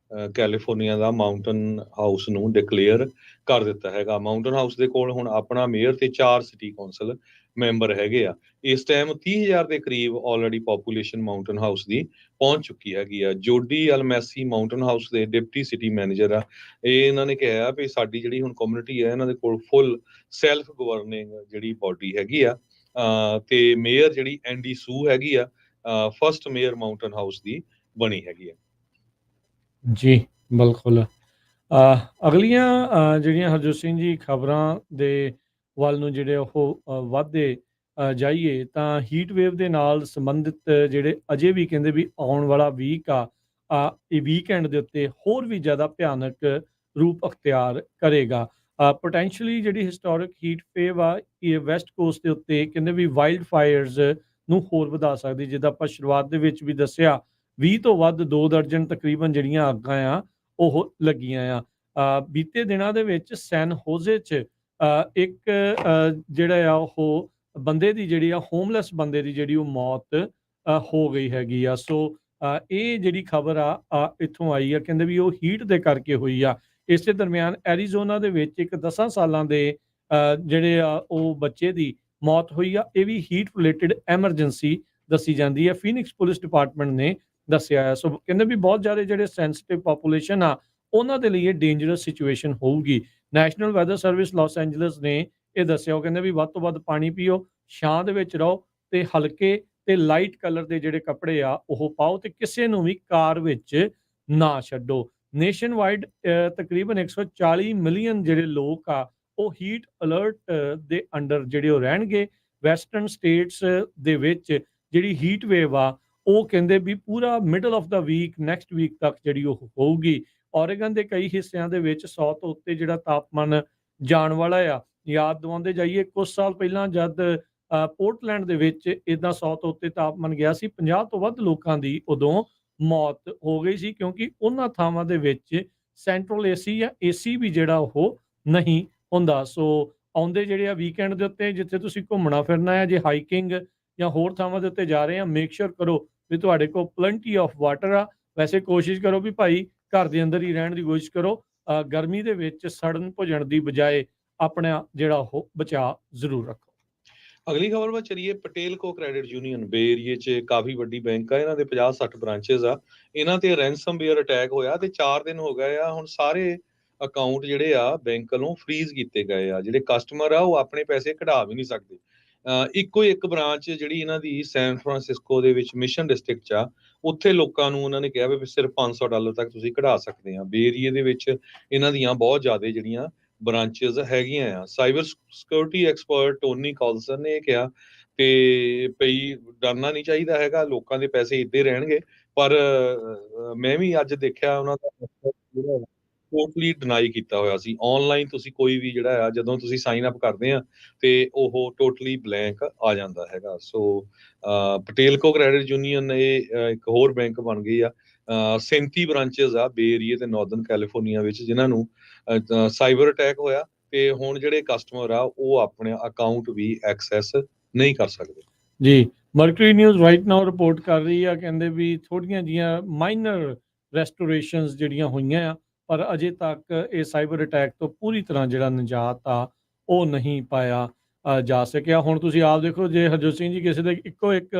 ਕੈਲੀਫੋਰਨੀਆ ਦਾ ਮਾਊਂਟਨ ਹਾਊਸ ਨੂੰ ਡਿਕਲੇਅਰ ਕਰ ਦਿੱਤਾ ਹੈਗਾ। ਮਾਊਂਟਨ ਹਾਊਸ ਦੇ ਕੋਲ ਹੁਣ ਆਪਣਾ ਮੇਅਰ ਤੇ 4 ਸਿਟੀ ਕੌਂਸਲ ਮੈਂਬਰ ਹੈਗੇ ਆ। ਇਸ ਟਾਈਮ 30,000 ਦੇ ਕਰੀਬ ਆਲਰੇਡੀ ਪੋਪੂਲੇਸ਼ਨ ਮਾਊਂਟਨ ਹਾਊਸ ਦੀ ਪਹੁੰਚ ਚੁੱਕੀ ਹੈਗੀ ਆ। ਜੋਡੀ ਅਲਮੈਸੀ ਮਾਊਂਟਨ ਹਾਊਸ ਦੇ ਡਿਪਟੀ ਸਿਟੀ ਮੈਨੇਜਰ ਆ। ਇਹਨਾਂ ਨੇ ਕਿਹਾ ਵੀ ਸਾਡੀ ਜਿਹੜੀ ਹੁਣ ਕਮਿਊਨਿਟੀ ਹੈ, ਇਹਨਾਂ ਦੇ ਕੋਲ ਫੁੱਲ ਸੈਲਫ ਗਵਰਨਿੰਗ ਜਿਹੜੀ ਬਾਡੀ ਹੈਗੀ ਆ, ਤੇ ਮੇਅਰ ਜਿਹੜੀ ਐਂਡੀ ਸੂ ਹੈਗੀ ਆ, ਫਸਟ ਮੇਅਰ ਮਾਊਂਟਨ ਹਾਊਸ ਦੀ ਬਣੀ ਹੈਗੀ ਆ। ਜੀ ਬਿਲਕੁਲ। ਅਗਲੀਆਂ ਜਿਹੜੀਆਂ ਹਰਜੋਤ ਸਿੰਘ ਜੀ ਖਬਰਾਂ ਦੇ ਵੱਲ ਨੂੰ ਜਿਹੜੇ ਉਹ ਵੱਧਦੇ ਜਾਈਏ ਤਾਂ ਹੀਟ ਵੇਵ ਦੇ ਨਾਲ ਸੰਬੰਧਿਤ ਜਿਹੜੇ ਅਜੇ ਵੀ ਕਹਿੰਦੇ ਵੀ ਆਉਣ ਵਾਲਾ ਵੀਕ ਆ, ਇਹ ਵੀਕਐਂਡ ਦੇ ਉੱਤੇ ਹੋਰ ਵੀ ਜ਼ਿਆਦਾ ਭਿਆਨਕ ਰੂਪ ਅਖਤਿਆਰ ਕਰੇਗਾ। ਪੋਟੈਂਸ਼ੀਅਲੀ ਜਿਹੜੀ ਹਿਸਟੋਰਿਕ ਹੀਟ ਵੇਵ ਆ ਇਹ ਵੈਸਟ ਕੋਸਟ ਦੇ ਉੱਤੇ ਕਹਿੰਦੇ ਵੀ ਵਾਈਲਡ ਫਾਇਰਸ ਨੂੰ ਹੋਰ ਵਧਾ ਸਕਦੀ। ਜਿੱਦਾਂ ਆਪਾਂ ਸ਼ੁਰੂਆਤ ਦੇ ਵਿੱਚ ਵੀ ਦੱਸਿਆ 20 ਤੋਂ ਵੱਧ 2 ਦਰਜਨ ਤਕਰੀਬਨ ਜਿਹੜੀਆਂ ਅੱਗਾਂ ਆ ਉਹ ਲੱਗੀਆਂ ਆ। ਬੀਤੇ ਦਿਨਾਂ ਦੇ ਵਿੱਚ ਸੈਨ ਹੋਜ਼ੇ 'ਚ ਇੱਕ ਜਿਹੜਾ ਆ ਉਹ ਬੰਦੇ ਦੀ ਜਿਹੜੀ ਆ ਹੋਮਲੈਸ ਬੰਦੇ ਦੀ ਜਿਹੜੀ ਉਹ ਮੌਤ ਹੋ ਗਈ ਹੈਗੀ ਆ। ਸੋ ਇਹ ਜਿਹੜੀ ਖਬਰ ਆ ਇੱਥੋਂ ਆਈ ਆ, ਕਹਿੰਦੇ ਵੀ ਉਹ ਹੀਟ ਦੇ ਕਰਕੇ ਹੋਈ ਆ। ਇਸੇ ਦਰਮਿਆਨ ਐਰੀਜ਼ੋਨਾ ਦੇ ਵਿੱਚ ਇੱਕ 10 ਸਾਲਾਂ ਦੇ ਜਿਹੜੇ ਆ ਉਹ ਬੱਚੇ ਦੀ ਮੌਤ ਹੋਈ ਆ। ਇਹ ਵੀ ਹੀਟ ਰਿਲੇਟਡ ਐਮਰਜੈਂਸੀ ਦੱਸੀ ਜਾਂਦੀ ਹੈ, ਫੀਨਿਕਸ ਪੁਲਿਸ ਡਿਪਾਰਟਮੈਂਟ ਨੇ ਦੱਸਿਆ ਹੈ। ਸੋ ਕਹਿੰਦੇ ਵੀ ਬਹੁਤ ਜ਼ਿਆਦਾ ਜਿਹੜੇ ਸੈਂਸਿਟਿਵ ਪਾਪੂਲੇਸ਼ਨ ਆ ਉਹਨਾਂ ਦੇ ਲਈ ਇਹ ਡੇਂਜਰਸ ਸਿਚੁਏਸ਼ਨ ਹੋਊਗੀ। National weather service Los Angeles ਨੇ ਇਹ ਦੱਸਿਆ, ਉਹ ਕਹਿੰਦੇ ਵੀ ਵੱਧ ਤੋਂ ਵੱਧ ਪਾਣੀ ਪੀਓ, ਛਾਂ ਦੇ ਵਿੱਚ ਰਹੋ ਤੇ ਹਲਕੇ ਤੇ ਲਾਈਟ ਕਲਰ ਦੇ ਜਿਹੜੇ ਕੱਪੜੇ ਆ ਉਹ ਪਾਓ ਤੇ ਕਿਸੇ ਨੂੰ ਵੀ ਕਾਰ ਵਿੱਚ ਨਾ ਛੱਡੋ। ਨੇਸ਼ਨ ਵਾਈਡ ਤਕਰੀਬਨ 140 ਮਿਲੀਅਨ ਜਿਹੜੇ ਲੋਕ ਆ ਉਹ ਹੀਟ ਅਲਰਟ ਦੇ ਅੰਡਰ ਜਿਹੜੇ ਉਹ ਰਹਿਣਗੇ। ਵੈਸਟਰਨ ਸਟੇਟਸ ਦੇ ਵਿੱਚ ਜਿਹੜੀ ਹੀਟ ਵੇਵ ਆ ਉਹ ਕਹਿੰਦੇ ਵੀ ਪੂਰਾ ਮਿਡਲ ਆਫ ਦਾ ਵੀਕ ਨੈਕਸਟ ਵੀਕ ਤੱਕ ਜਿਹੜੀ ਉਹ ਹੋਊਗੀ। ਔਰੇਗਨ ਦੇ ਕਈ ਹਿੱਸਿਆਂ ਦੇ ਵਿੱਚ 100 ਤੋਂ ਉੱਤੇ ਜਿਹੜਾ ਤਾਪਮਾਨ ਜਾਣ ਵਾਲਾ ਆ। ਯਾਦ ਦਿਵਾਉਂਦੇ ਜਾਈਏ ਕੁਝ ਸਾਲ ਪਹਿਲਾਂ ਜਦ ਪੋਰਟਲੈਂਡ ਦੇ ਵਿੱਚ ਇਦਾਂ 100 ਤੋਂ ਉੱਤੇ ਤਾਪਮਾਨ ਗਿਆ ਸੀ, 50 ਤੋਂ ਵੱਧ ਲੋਕਾਂ ਦੀ ਉਦੋਂ ਮੌਤ ਹੋ ਗਈ ਸੀ, ਕਿਉਂਕਿ ਉਹਨਾਂ ਥਾਵਾਂ ਦੇ ਵਿੱਚ ਸੈਂਟਰਲ ਏਸੀ ਜਾਂ ਏਸੀ ਵੀ ਜਿਹੜਾ ਉਹ ਨਹੀਂ ਹੁੰਦਾ। ਸੋ ਆਉਂਦੇ ਜਿਹੜੇ ਆ ਵੀਕਐਂਡ ਦੇ ਉੱਤੇ ਜਿੱਥੇ ਤੁਸੀਂ ਘੁੰਮਣਾ ਫਿਰਨਾ ਹੈ, ਜੇ ਹਾਈਕਿੰਗ ਜਾਂ ਹੋਰ ਥਾਵਾਂ ਦੇ ਉੱਤੇ ਜਾ ਰਹੇ ਆ, ਮੇਕ ਸ਼ੋਰ ਕਰੋ ਵੀ ਤੁਹਾਡੇ ਕੋਲ ਪਲੈਂਟੀ ਆਫ ਵਾਟਰ ਆ। ਵੈਸੇ ਕੋਸ਼ਿਸ਼ ਕਰੋ ਵੀ ਭਾਈ ਘਰ ਦੇ ਅੰਦਰ ਹੀ ਰਹਿਣ ਦੀ ਕੋਸ਼ਿਸ਼ ਕਰੋ। ਗਰਮੀ ਦੇ ਵਿੱਚ ਸੜਨ ਭੁਜਣ ਦੀ ਬਜਾਏ ਆਪਣਾ ਜਿਹੜਾ ਉਹ ਬਚਾਅ ਜ਼ਰੂਰ ਰੱਖੋ। ਅਗਲੀ ਖਬਰ ਵੱਲ ਚਲੀਏ। ਪਟੇਲ ਕੋ ਕ੍ਰੈਡਿਟ ਯੂਨੀਅਨ ਬੇ ਏਰੀਏ 'ਚ ਕਾਫੀ ਵੱਡੀ ਬੈਂਕ ਆ, ਇਹਨਾਂ ਦੇ 50-60 ਬ੍ਰਾਂਚੇਸ ਆ। ਇਹਨਾਂ ਤੇ ਰੈਂਸਮਵੇਅਰ ਅਟੈਕ ਹੋਇਆ ਤੇ 4 ਦਿਨ ਹੋ ਗਏ ਆ। ਹੁਣ ਸਾਰੇ ਅਕਾਊਂਟ ਜਿਹੜੇ ਆ ਬੈਂਕ ਵੱਲੋਂ ਫ੍ਰੀਜ਼ ਕੀਤੇ ਗਏ ਆ। ਜਿਹੜੇ ਕਸਟਮਰ ਆ ਉਹ ਆਪਣੇ ਪੈਸੇ ਕਢਾ ਵੀ ਨਹੀਂ ਸਕਦੇ। ਇੱਕੋ ਇੱਕ ਬ੍ਰਾਂਚ ਜਿਹੜੀ ਇਹਨਾਂ ਦੀ ਸੈਨ ਫਰਾਂਸਿਸਕੋ ਦੇ ਵਿੱਚ ਮਿਸ਼ਨ ਡਿਸਟ੍ਰਿਕਟ 'ਚ ਆ, ਉੱਥੇ ਲੋਕਾਂ ਨੂੰ ਉਹਨਾਂ ਨੇ ਕਿਹਾ ਵੀ ਸਿਰਫ $500 ਤੱਕ ਤੁਸੀਂ ਕਢਾ ਸਕਦੇ ਆ। ਬੇ ਏਰੀਏ ਦੇ ਵਿੱਚ ਇਹਨਾਂ ਦੀਆਂ ਬਹੁਤ ਜ਼ਿਆਦਾ ਜਿਹੜੀਆਂ ਬ੍ਰਾਂਚੇਸ ਹੈਗੀਆਂ ਆ। ਸਾਈਬਰ ਸਿਕਿਉਰਿਟੀ ਐਕਸਪਰਟ ਟੋਨੀ ਕਾਲਸਨ ਨੇ ਇਹ ਕਿਹਾ ਕਿ ਭਈ ਡਰਨਾ ਨਹੀਂ ਚਾਹੀਦਾ ਹੈਗਾ, ਲੋਕਾਂ ਦੇ ਪੈਸੇ ਇੱਦਾਂ ਰਹਿਣਗੇ। ਪਰ ਮੈਂ ਵੀ ਅੱਜ ਦੇਖਿਆ ਉਹਨਾਂ ਦਾ ਟੋਟਲੀ ਡਿਨਾਈ ਕੀਤਾ ਹੋਇਆ ਸੀ। ਆਨਲਾਈਨ ਤੁਸੀਂ ਕੋਈ ਵੀ ਜਿਹੜਾ ਆ ਜਦੋਂ ਤੁਸੀਂ ਸਾਈਨ ਅਪ ਕਰਦੇ ਆ ਤੇ ਉਹ ਟੋਟਲੀ ਬਲੈਂਕ ਆ ਜਾਂਦਾ ਹੈਗਾ। ਸੋ ਪਟੇਲ ਕੋ ਕ੍ਰੈਡਿਟ ਯੂਨੀਅਨ ਇਹ ਇੱਕ ਹੋਰ ਬੈਂਕ ਬਣ ਗਈ ਆ। 37 ਬ੍ਰਾਂਚੇਸ ਆ ਬੇ ਏਰੀਏ ਤੇ ਨਾਰਦਰਨ ਕੈਲੀਫੋਰਨੀਆ ਵਿੱਚ, ਜਿਨ੍ਹਾਂ ਨੂੰ ਸਾਈਬਰ ਅਟੈਕ ਹੋਇਆ ਤੇ ਹੁਣ ਜਿਹੜੇ ਕਸਟਮਰ ਆ ਉਹ ਆਪਣੇ ਅਕਾਊਂਟ ਵੀ ਐਕਸੈਸ ਨਹੀਂ ਕਰ ਸਕਦੇ। ਜੀ, mercury news right now report ਕਰ ਰਹੀ ਆ, ਕਹਿੰਦੇ ਵੀ ਥੋੜੀਆਂ ਜੀਆਂ ਮਾਈਨਰ ਰੈਸਟੋਰੇਸ਼ਨਸ ਜਿਹੜੀਆਂ ਹੋਈਆਂ ਆ, ਪਰ ਅਜੇ ਤੱਕ ਇਹ ਸਾਈਬਰ ਅਟੈਕ ਤੋਂ ਪੂਰੀ ਤਰ੍ਹਾਂ ਜਿਹੜਾ ਨਿਜਾਤ ਆ ਉਹ ਨਹੀਂ ਪਾਇਆ ਜਾ ਸਕਿਆ। ਹੁਣ ਤੁਸੀਂ ਆਪ ਦੇਖੋ, ਜੇ ਹਰਜੋਤ ਸਿੰਘ ਜੀ ਕਿਸੇ ਦੇ ਇੱਕੋ ਇੱਕ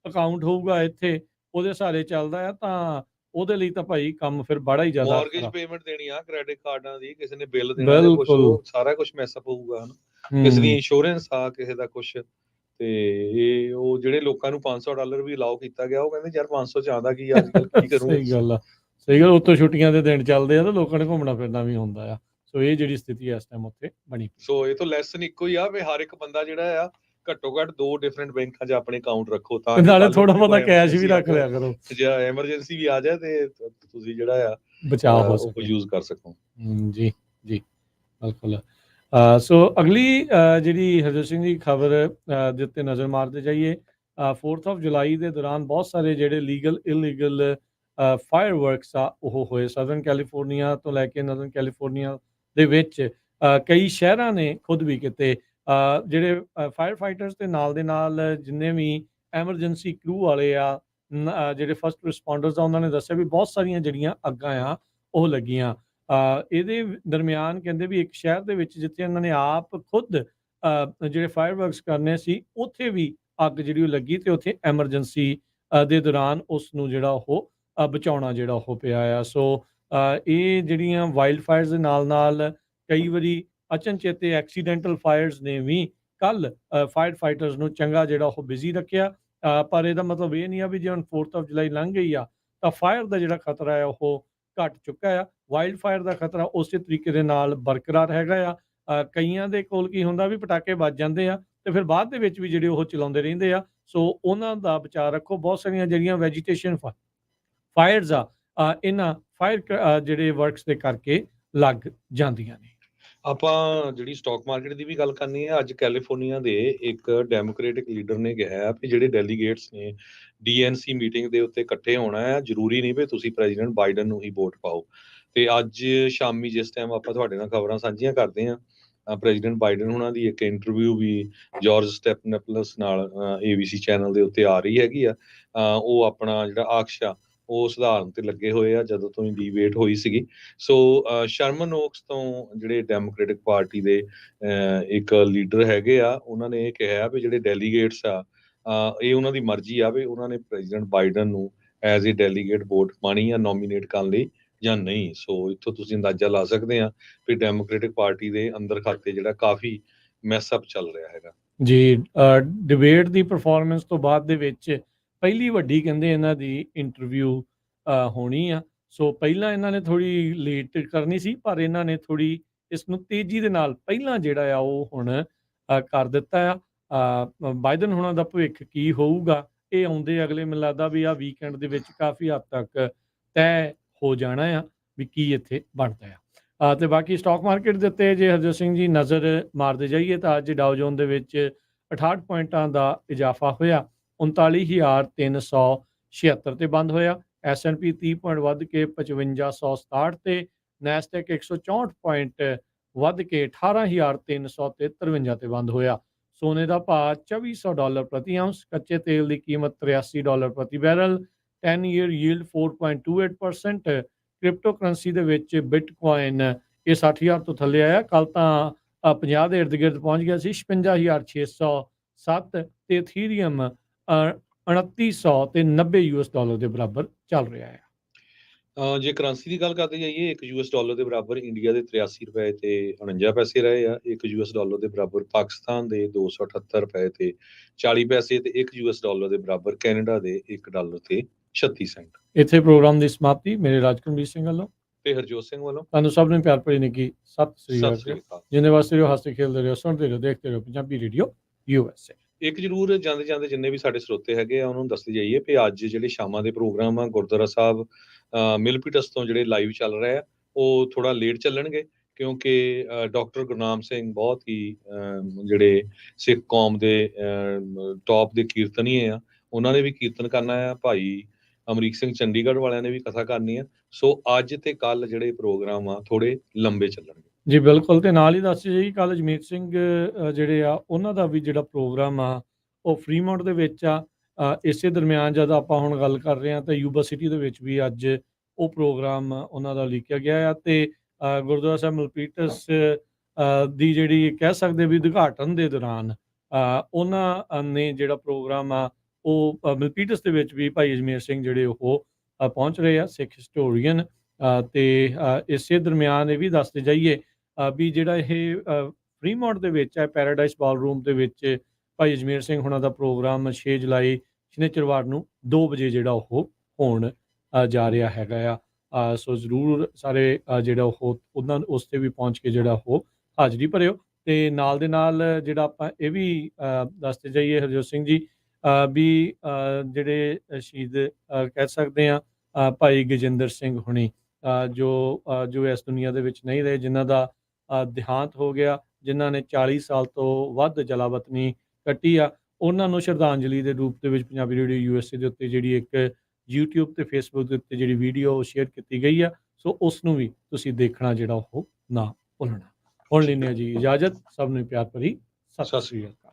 ਅਕਾਊਂਟ ਹੋਊਗਾ ਇੱਥੇ ਉਹਦੇ ਸਹਾਰੇ ਚੱਲਦਾ ਆ, ਤਾਂ ਉਹਦੇ ਲਈ ਤਾਂ ਭਾਈ ਕੰਮ ਫਿਰ ਬੜਾ ਹੀ ਜ਼ਿਆਦਾ ਮਾਰਗੇਜ ਪੇਮੈਂਟ ਦੇਣੀ ਆ, ਕ੍ਰੈਡਿਟ ਕਾਰਡਾਂ ਦੀ, ਕਿਸੇ ਨੇ ਬਿੱਲ ਦੇਣਾ ਜਾਂ ਕੁਝ, ਉਹ ਸਾਰਾ ਕੁਝ ਮੈਸਅਪ ਹੋਊਗਾ ਹਨਾ। ਕਿਸੇ ਦੀ ਇੰਸ਼ੋਰੈਂਸ ਆ, ਕਿਸੇ ਦਾ ਕੁਝ। ਤੇ ਇਹ ਉਹ ਜਿਹੜੇ ਲੋਕਾਂ ਨੂੰ $500 ਵੀ ਅਲਾਉ ਕੀਤਾ ਗਿਆ, ਉਹ ਕਹਿੰਦੇ ਯਾਰ 500 ਚ ਆਉਂਦਾ ਕੀ ਅੱਜ ਕੱਲ, ਕੀ ਕਰੂੰ। ਸਹੀ ਗੱਲ ਆ, ਸਹੀ ਗੱਲ। ਉੱਤੋਂ ਛੁੱਟੀਆਂ ਦੇ ਦਿਨ ਚੱਲਦੇ ਆ ਤਾਂ ਲੋਕਾਂ ਨੇ ਘੁੰਮਣਾ ਫਿਰਨਾ ਵੀ ਹੁੰਦਾ ਆ। ਸੋ ਇਹ ਜਿਹੜੀ ਸਥਿਤੀ ਇਸ ਟਾਈਮ ਉੱਥੇ ਬਣੀ। ਸੋ ਇਹ ਤੋਂ ਲੈਸਨ ਇੱਕੋ ਹੀ ਆ ਵੀ ਹਰ ਇੱਕ ਬੰਦਾ ਜਿਹੜਾ ਆ ਘੱਟੋ ਘੱਟ 2 ਡਿਫਰੈਂਟ ਬੈਂਕਾਂ 'ਚ ਆਪਣੇ ਅਕਾਊਂਟ ਰੱਖੋ, ਤਾਂ ਨਾਲੇ ਥੋੜਾ ਬਹੁਤਾ ਕੈਸ਼ ਵੀ ਰੱਖ ਲਿਆ ਕਰੋ, ਜੇ ਐਮਰਜੈਂਸੀ ਵੀ ਆ ਜਾਏ ਤੇ ਤੁਸੀਂ ਜਿਹੜਾ ਆ ਬਚਾਅ ਹੋ ਸਕੇ, ਯੂਜ਼ ਕਰ ਸਕੋ। ਜੀ ਜੀ ਬਿਲਕੁਲ। ਸੋ ਅਗਲੀ ਜਿਹੜੀ ਹਰਜੋਤ ਸਿੰਘ ਦੀ ਖਬਰ ਦੇ ਉੱਤੇ ਨਜ਼ਰ ਮਾਰਦੇ ਜਾਈਏ। 4th of ਜੁਲਾਈ ਦੇ ਦੌਰਾਨ ਬਹੁਤ ਸਾਰੇ ਜਿਹੜੇ ਲੀਗਲ ਇਲੀਗਲ ਫਾਇਰ ਵਰਕਸ ਆ ਉਹ ਹੋਏ ਸਦਰਨ ਕੈਲੀਫੋਰਨੀਆ ਤੋਂ ਲੈ ਕੇ ਨਾਰਦਰਨ ਕੈਲੀਫੋਰਨੀਆ ਦੇ ਵਿੱਚ। ਕਈ ਸ਼ਹਿਰਾਂ ਨੇ ਖੁਦ ਵੀ ਕਿਤੇ ਜਿਹੜੇ ਫਾਇਰ ਫਾਈਟਰਸ ਦੇ ਨਾਲ ਜਿੰਨੇ ਵੀ ਐਮਰਜੈਂਸੀ ਕਰੂ ਵਾਲੇ ਆ, ਜਿਹੜੇ ਫਸਟ ਰਿਸਪੌਂਡਰਸ ਆ, ਉਹਨਾਂ ਨੇ ਦੱਸਿਆ ਵੀ ਬਹੁਤ ਸਾਰੀਆਂ ਜਿਹੜੀਆਂ ਅੱਗਾਂ ਆ ਉਹ ਲੱਗੀਆਂ। ਇਹਦੇ ਦਰਮਿਆਨ ਕਹਿੰਦੇ ਵੀ ਇੱਕ ਸ਼ਹਿਰ ਦੇ ਵਿੱਚ ਜਿੱਥੇ ਉਹਨਾਂ ਨੇ ਆਪ ਖੁਦ ਜਿਹੜੇ ਫਾਇਰ ਵਰਕਸ ਕਰਨੇ ਸੀ, ਉੱਥੇ ਵੀ ਅੱਗ ਜਿਹੜੀ ਉਹ ਲੱਗੀ ਤੇ ਉੱਥੇ ਐਮਰਜੈਂਸੀ ਦੇ ਦੌਰਾਨ ਉਸ ਨੂੰ ਜਿਹੜਾ ਉਹ ਬਚਾਉਣਾ ਜਿਹੜਾ ਉਹ ਪਿਆ ਆ। ਸੋ ਇਹ ਜਿਹੜੀਆਂ ਵਾਈਲਡ ਫਾਇਰਸ ਦੇ ਨਾਲ ਕਈ ਵਾਰੀ ਅਚਨਚੇਤੇ ਐਕਸੀਡੈਂਟਲ ਫਾਇਰਸ ਨੇ ਵੀ ਕੱਲ ਫਾਇਰ ਫਾਈਟਰਸ ਨੂੰ ਚੰਗਾ ਜਿਹੜਾ ਉਹ ਬਿਜ਼ੀ ਰੱਖਿਆ। ਪਰ ਇਹਦਾ ਮਤਲਬ ਇਹ ਨਹੀਂ ਆ ਵੀ ਜੇ ਹੁਣ 4th of ਜੁਲਾਈ ਲੰਘ ਗਈ ਆ ਤਾਂ ਫਾਇਰ ਦਾ ਜਿਹੜਾ ਖਤਰਾ ਹੈ ਉਹ ਘਟ ਚੁੱਕਾ ਆ। ਵਾਈਲਡ ਫਾਇਰ ਦਾ ਖਤਰਾ ਉਸੇ ਤਰੀਕੇ ਦੇ ਨਾਲ ਬਰਕਰਾਰ ਹੈਗਾ ਆ। ਕਈਆਂ ਦੇ ਕੋਲ ਕੀ ਹੁੰਦਾ ਵੀ ਪਟਾਕੇ ਵੱਜ ਜਾਂਦੇ ਆ ਤੇ ਫਿਰ ਬਾਅਦ ਦੇ ਵਿੱਚ ਵੀ ਜਿਹੜੇ ਉਹ ਚਲਾਉਂਦੇ ਰਹਿੰਦੇ ਆ। ਸੋ ਉਹਨਾਂ ਦਾ ਬਚਾਅ ਰੱਖੋ। ਬਹੁਤ ਸਾਰੀਆਂ ਜਿਹੜੀਆਂ ਵੈਜੀਟੇਸ਼ਨ ਫਾਇਰਸ ਆ ਇਹਨਾਂ ਫਾਇਰ ਜਿਹੜੇ ਵਰਕਸ ਦੇ ਕਰਕੇ ਲੱਗ ਜਾਂਦੀਆਂ ਨੇ। ਆਪਾਂ ਜਿਹੜੀ ਸਟਾਕ ਮਾਰਕੀਟ ਦੀ ਵੀ ਗੱਲ ਕਰਨੀ ਹੈ। ਅੱਜ ਕੈਲੀਫੋਰਨੀਆ ਦੇ ਇੱਕ ਡੈਮੋਕ੍ਰੈਟਿਕ ਲੀਡਰ ਨੇ ਕਿਹਾ ਹੈ ਵੀ ਜਿਹੜੇ ਡੈਲੀਗੇਟਸ ਨੇ ਡੀਐਨਸੀ ਮੀਟਿੰਗ ਦੇ ਉੱਤੇ ਇਕੱਠੇ ਹੋਣਾ ਹੈ, ਜ਼ਰੂਰੀ ਨਹੀਂ ਵੀ ਤੁਸੀਂ ਪ੍ਰੈਜ਼ੀਡੈਂਟ ਬਾਈਡਨ ਨੂੰ ਹੀ ਵੋਟ ਪਾਓ। ਤੇ ਅੱਜ ਸ਼ਾਮੀ ਜਿਸ ਟਾਈਮ ਆਪਾਂ ਤੁਹਾਡੇ ਨਾਲ ਖਬਰਾਂ ਸਾਂਝੀਆਂ ਕਰਦੇ ਹਾਂ, ਪ੍ਰੈਜ਼ੀਡੈਂਟ ਬਾਈਡਨ ਉਹਨਾਂ ਦੀ ਇੱਕ ਇੰਟਰਵਿਊ ਵੀ ਜਾਰਜ ਸਟੈਪਨਪਲਸ ਨਾਲ ABC ਚੈਨਲ ਦੇ ਉੱਤੇ ਆ ਰਹੀ ਹੈਗੀ ਆ। ਉਹ ਆਪਣਾ ਜਿਹੜਾ ਆਕਸ਼ਾ ਉਹ ਸੁਧਾਰਨ ਤੇ ਲੱਗੇ ਹੋਏ ਆ ਜਦੋਂ ਤੋਂ ਡੀਬੇਟ ਹੋਈ ਸੀਗੀ। ਸੋ ਸ਼ਰਮਨ ਓਕਸ ਤੋਂ ਜਿਹੜੇ ਡੈਮੋਕ੍ਰੈਟਿਕ ਪਾਰਟੀ ਦੇ ਇੱਕ ਲੀਡਰ ਹੈਗੇ ਆ, ਉਹਨਾਂ ਨੇ ਇਹ ਕਿਹਾ ਵੀ ਜਿਹੜੇ ਡੈਲੀਗੇਟਸ ਆ, ਇਹ ਉਹਨਾਂ ਦੀ ਮਰਜ਼ੀ ਆ ਵੀ ਉਹਨਾਂ ਨੇ ਪ੍ਰੈਜ਼ੀਡੈਂਟ ਬਾਈਡਨ ਨੂੰ ਐਜ਼ ਏ ਡੈਲੀਗੇਟ ਵੋਟ ਪਾਣੀ ਆ ਨੋਮੀਨੇਟ ਕਰਨ ਲਈ ਜਾਂ ਨਹੀਂ। ਸੋ ਇੱਥੋਂ ਤੁਸੀਂ ਅੰਦਾਜ਼ਾ ਲਾ ਸਕਦੇ ਆ ਵੀ ਡੈਮੋਕ੍ਰੈਟਿਕ ਪਾਰਟੀ ਦੇ ਅੰਦਰ ਖਾਤੇ ਜਿਹੜਾ ਕਾਫੀ ਮੈਸਅਪ ਚੱਲ ਰਿਹਾ ਹੈਗਾ ਜੀ। ਡਿਬੇਟ ਦੀ ਪਰਫਾਰਮੈਂਸ ਤੋਂ ਬਾਅਦ ਦੇ ਵਿੱਚ ਪਹਿਲੀ ਵੱਡੀ ਕਹਿੰਦੇ ਇਹਨਾਂ ਦੀ ਇੰਟਰਵਿਊ ਹੋਣੀ ਆ। ਸੋ ਪਹਿਲਾਂ ਇਹਨਾਂ ਨੇ ਥੋੜੀ ਲੇਟ ਕਰਨੀ ਸੀ, ਪਰ ਇਹਨਾਂ ਨੇ ਥੋੜੀ ਇਸ ਨੂੰ ਤੇਜ਼ੀ ਦੇ ਨਾਲ ਪਹਿਲਾਂ ਜਿਹੜਾ ਆ ਉਹ ਹੁਣ ਕਰ ਦਿੱਤਾ ਆ। ਬਾਈਡਨ ਹੁਣਾਂ ਦਾ ਭਵਿੱਖ ਕੀ ਹੋਊਗਾ, ਇਹ ਆਉਂਦੇ ਅਗਲੇ ਮੈਨੂੰ ਲੱਗਦਾ ਵੀ ਆ ਵੀਕਐਂਡ ਦੇ ਵਿੱਚ ਕਾਫੀ ਹੱਦ ਤੱਕ ਤੈਅ ਹੋ ਜਾਣਾ ਆ ਵੀ ਕੀ ਇੱਥੇ ਬਣਦਾ ਆ। ਤੇ ਬਾਕੀ ਸਟਾਕ ਮਾਰਕੀਟ ਦੇ ਉੱਤੇ ਜੇ ਹਰਜੋਤ ਸਿੰਘ ਜੀ ਨਜ਼ਰ ਮਾਰਦੇ ਜਾਈਏ ਤਾਂ ਅੱਜ ਡਾਓ ਜੋਨ ਦੇ ਵਿੱਚ 68 ਪੁਆਇੰਟਾਂ ਦਾ ਇਜ਼ਾਫਾ ਹੋਇਆ, 39,376 ਤੇ ਬੰਦ ਹੋਇਆ। S&P 30 ਪੁਆਇੰਟ ਵੱਧ ਕੇ 5567 ਤੇ, ਨੈਸਡੈਕ 164 ਪੁਆਇੰਟ ਵੱਧ ਕੇ 18,353 ਤੇ ਬੰਦ ਹੋਇਆ। ਸੋਨੇ ਦਾ ਭਾਅ $2400 ਪ੍ਰਤੀ ਆਉਂਸ, ਕੱਚੇ ਤੇਲ ਦੀ ਕੀਮਤ $83 ਪ੍ਰਤੀ barrel, 10 year yield 4.28%। Crypto currency ਦੇ ਵਿੱਚ ਬਿਟਕੋਇਨ ਇਹ 60,000 ਤੋਂ ਥੱਲੇ ਆਇਆ, ਕੱਲ ਤਾਂ 50 ਦੇ ਇਰਦ ਗਿਰਦ ਪਹੁੰਚ ਗਿਆ ਸੀ, 56,607 ਤੇ ਇਥੀਰੀਅਮ 2900 ਤੇ $90 ਦੇ ਬਰਾਬਰ ਚੱਲ ਰਿਹਾ ਹੈ। ਜੇ ਕਰੰਸੀ ਦੀ ਗੱਲ ਕਰਦੇ ਜਾਈਏ, $1 ਦੇ ਬਰਾਬਰ ਇੰਡੀਆ ਦੇ 83 ਰੁਪਏ ਤੇ 49 ਪੈਸੇ ਰਹੇ ਆ। $1 ਦੇ ਬਰਾਬਰ ਪਾਕਿਸਤਾਨ ਦੇ 278 ਰੁਪਏ ਤੇ 40 ਪੈਸੇ ਤੇ $1 ਦੇ ਬਰਾਬਰ ਕੈਨੇਡਾ ਦੇ $1 ਤੇ 36 ਸੈਂਟ। ਇੱਥੇ ਪ੍ਰੋਗਰਾਮ ਦੀ ਸਮਾਪਤੀ ਮੇਰੇ ਰਾਜਕਰਮਜੀਤ ਸਿੰਘ ਵੱਲੋਂ ਤੇ ਹਰਜੋਤ ਸਿੰਘ ਵੱਲੋਂ ਤੁਹਾਨੂੰ ਸਭ ਨੂੰ ਪਿਆਰ ਭਰੀ ਨਿੱਘੀ ਸਤਿ ਸ੍ਰੀ ਅਕਾਲ। ਅਕਾਲ। ਜਿੰਨੇ ਵਾਸਤੇ ਰਹੋ, ਹੱਸਦੇ ਖੇਡਦੇ ਰਹੋ, ਸੁਣਦੇ ਰਹੋ, ਦੇਖਦੇ ਰਹੋ ਪੰਜਾਬੀ ਰੇਡੀਓ USA। ਇੱਕ ਜ਼ਰੂਰ ਜਾਂਦੇ ਜਾਂਦੇ ਜਿੰਨੇ ਵੀ ਸਾਡੇ ਸਰੋਤੇ ਹੈਗੇ ਆ ਉਹਨਾਂ ਨੂੰ ਦੱਸਦੇ ਜਾਈਏ ਵੀ ਅੱਜ ਜਿਹੜੇ ਸ਼ਾਮਾਂ ਦੇ ਪ੍ਰੋਗਰਾਮ ਆ ਗੁਰਦੁਆਰਾ ਸਾਹਿਬ ਮਿਲਪੀਟਸ ਤੋਂ ਜਿਹੜੇ ਲਾਈਵ ਚੱਲ ਰਹੇ ਆ ਉਹ ਥੋੜਾ ਲੇਟ ਚੱਲਣਗੇ, ਕਿਉਂਕਿ ਡਾਕਟਰ ਗੁਰਨਾਮ ਸਿੰਘ ਬਹੁਤ ਹੀ ਜਿਹੜੇ ਸਿੱਖ ਕੌਮ ਦੇ ਟੌਪ ਦੇ ਕੀਰਤਨੀਏ ਆ, ਉਹਨਾਂ ਨੇ ਵੀ ਕੀਰਤਨ ਕਰਨਾ ਆ। ਭਾਈ ਅਮਰੀਕ ਸਿੰਘ ਚੰਡੀਗੜ੍ਹ ਵਾਲਿਆਂ ਨੇ ਵੀ ਕਥਾ ਕਰਨੀ ਆ। ਸੋ ਅੱਜ ਤੇ ਕੱਲ ਜਿਹੜੇ ਪ੍ਰੋਗਰਾਮ ਆ ਥੋੜੇ ਲੰਬੇ ਚੱਲਣਗੇ ਜੀ ਬਿਲਕੁਲ। ਤੇ ਨਾਲ ਹੀ ਦੱਸ ਜੀ ਕੱਲ ਜਮੀਤ ਸਿੰਘ ਜਿਹੜੇ ਆ ਉਹਨਾਂ ਦਾ ਵੀ ਜਿਹੜਾ ਪ੍ਰੋਗਰਾਮ ਆ ਉਹ ਫਰੀਮੌਂਟ ਦੇ ਵਿੱਚ ਆ। ਇਸੇ ਦਰਮਿਆਨ ਜਦ ਆਪਾਂ ਹੁਣ ਗੱਲ ਕਰ ਰਹੇ ਹਾਂ ਤਾਂ ਯੂਬਾ ਸਿਟੀ ਦੇ ਵਿੱਚ ਵੀ ਅੱਜ ਉਹ ਪ੍ਰੋਗਰਾਮ ਉਹਨਾਂ ਦਾ ਲਿਖਿਆ ਗਿਆ ਆ। ਤੇ ਗੁਰਦੁਆਰਾ ਸਾਹਿਬ ਮਲਪੀਟਸ ਦੀ ਜਿਹੜੀ ਕਹਿ ਸਕਦੇ ਵੀ ਉਦਘਾਟਨ ਦੇ ਦੌਰਾਨ ਉਹਨਾਂ ਨੇ ਜਿਹੜਾ ਪ੍ਰੋਗਰਾਮ ਆ ਉਹ ਮਲਪੀਟਸ ਦੇ ਵਿੱਚ ਵੀ ਭਾਈ ਅਜਮੇਰ ਸਿੰਘ ਜਿਹੜੇ ਉਹ ਪਹੁੰਚ ਰਹੇ ਆ, ਸਿੱਖ ਹਿਸਟੋਰੀਅਨ। ਤੇ ਇਸੇ ਦਰਮਿਆਨ ਇਹ ਵੀ ਦੱਸਦੇ ਜਾਈਏ ਵੀ ਜਿਹੜਾ ਇਹ ਫਰੀਮੌਂਟ ਦੇ ਵਿੱਚ ਹੈ ਪੈਰਾਡਾਈਸ ਬਾਲਰੂਮ ਦੇ ਵਿੱਚ ਭਾਈ ਅਜਮੇਰ ਸਿੰਘ ਹੁਣਾਂ ਦਾ ਪ੍ਰੋਗਰਾਮ 6 ਜੁਲਾਈ ਸ਼ਨੀਚਰਵਾਰ ਨੂੰ 2 ਵਜੇ ਜਿਹੜਾ ਉਹ ਹੋਣ ਜਾ ਰਿਹਾ ਹੈਗਾ ਆ। ਸੋ ਜ਼ਰੂਰ ਸਾਰੇ ਜਿਹੜਾ ਉਹ ਉਹਨਾਂ ਉਸ 'ਤੇ ਵੀ ਪਹੁੰਚ ਕੇ ਜਿਹੜਾ ਉਹ ਹਾਜ਼ਰੀ ਭਰਿਓ। ਤੇ ਨਾਲ ਦੇ ਨਾਲ ਜਿਹੜਾ ਆਪਾਂ ਇਹ ਵੀ ਦੱਸਦੇ ਜਾਈਏ ਹਰਜੋਤ ਸਿੰਘ ਜੀ ਵੀ ਜਿਹੜੇ ਸ਼ਹੀਦ ਕਹਿ ਸਕਦੇ ਆ ਭਾਈ ਗਜਿੰਦਰ ਸਿੰਘ ਹੁਣੀ ਜੋ ਇਸ ਦੁਨੀਆ ਦੇ ਵਿੱਚ ਨਹੀਂ ਰਹੇ, ਜਿਨ੍ਹਾਂ ਦਾ ਦੇਹਾਂਤ ਹੋ ਗਿਆ, ਜਿਨ੍ਹਾਂ ਨੇ 40 ਸਾਲ ਤੋਂ ਵੱਧ ਜਲਾਵਤਨੀ ਕੱਟੀ ਆ, ਉਹਨਾਂ ਨੂੰ ਸ਼ਰਧਾਂਜਲੀ ਦੇ ਰੂਪ ਦੇ ਵਿੱਚ ਪੰਜਾਬੀ ਰੇਡੀਓ USA ਦੇ ਉੱਤੇ ਜਿਹੜੀ ਇੱਕ YouTube ਤੇ Facebook ਦੇ ਉੱਤੇ ਜਿਹੜੀ ਵੀਡੀਓ ਸ਼ੇਅਰ ਕੀਤੀ ਗਈ ਆ, ਸੋ ਉਸ ਨੂੰ ਵੀ ਤੁਸੀਂ ਦੇਖਣਾ ਜਿਹੜਾ ਉਹ ਨਾ ਭੁੱਲਣਾ। ਹੁਣ ਲੈਂਦੇ ਹਾਂ ਜੀ ਇਜਾਜ਼ਤ, ਸਭ ਨੂੰ ਪਿਆਰ ਭਰੀ ਸਤਿ ਸ੍ਰੀ ਅਕਾਲ।